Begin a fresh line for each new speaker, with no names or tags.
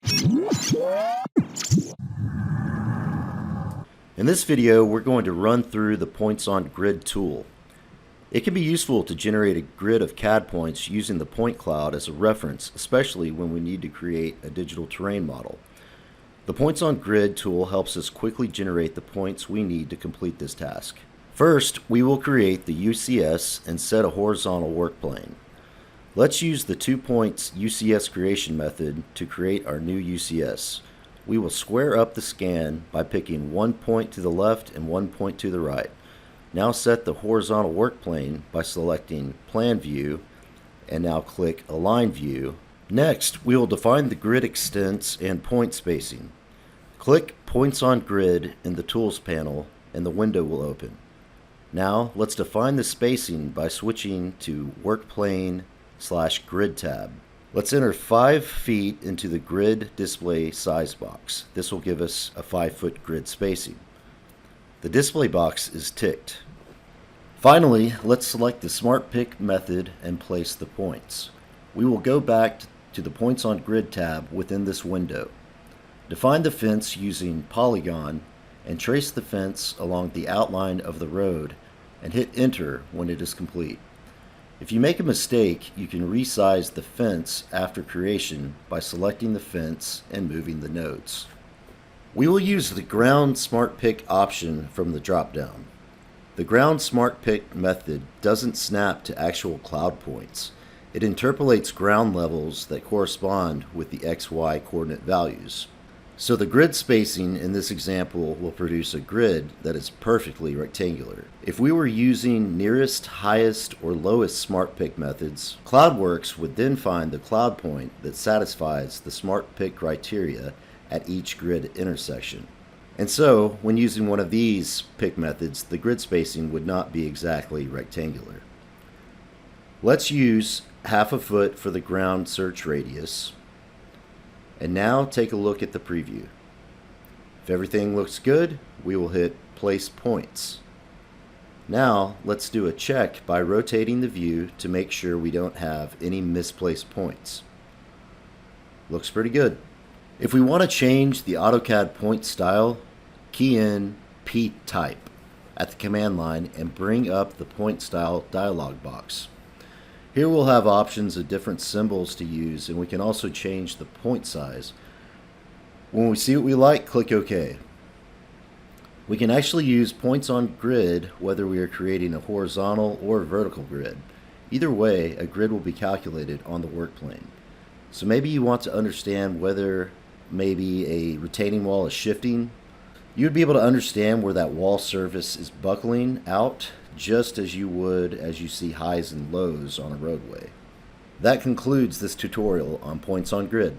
In this video, we're going to run through the Points on Grid tool. It can be useful to generate a grid of CAD points using the point cloud as a reference, especially when we need to create a digital terrain model. The Points on Grid tool helps us quickly generate the points we need to complete this task. First, we will create the UCS and set a horizontal work plane. Let's use the 2 points UCS creation method to create our new UCS. We will square up the scan by picking 1 point to the left and 1 point to the right. Now set the horizontal work plane by selecting Plan View and now click Align View. Next, we will define the grid extents and point spacing. Click Points on Grid in the Tools panel and the window will open. Now let's define the spacing by switching to Work Plane/Grid tab. Let's enter 5 feet into the grid display size box. This will give us a 5-foot grid spacing. The display box is ticked. Finally, let's select the Smart Pick method and place the points. We will go back to the Points on Grid tab within this window. Define the fence using Polygon and trace the fence along the outline of the road and hit Enter when it is complete. If you make a mistake, you can resize the fence after creation by selecting the fence and moving the nodes. We will use the Ground Smart Pick option from the drop-down. The Ground Smart Pick method doesn't snap to actual cloud points. It interpolates ground levels that correspond with the XY coordinate values. So the grid spacing in this example will produce a grid that is perfectly rectangular. If we were using nearest, highest, or lowest smart pick methods, CloudWorx would then find the cloud point that satisfies the smart pick criteria at each grid intersection. And so, when using one of these pick methods, the grid spacing would not be exactly rectangular. Let's use 1/2 foot for the ground search radius. And now take a look at the preview. If everything looks good, we will hit Place Points. Now let's do a check by rotating the view to make sure we don't have any misplaced points. Looks pretty good. If we want to change the Autocad point style, key in P-type at the command line and bring up the point style dialog box. Here we'll have options of different symbols to use, and we can also change the point size. When we see what we like, click OK. We can actually use points on grid whether we are creating a horizontal or vertical grid. Either way, a grid will be calculated on the work plane. So maybe you want to understand whether maybe a retaining wall is shifting. You'd be able to understand where that wall surface is buckling out just as you would as you see highs and lows on a roadway. That concludes this tutorial on Points on Grid.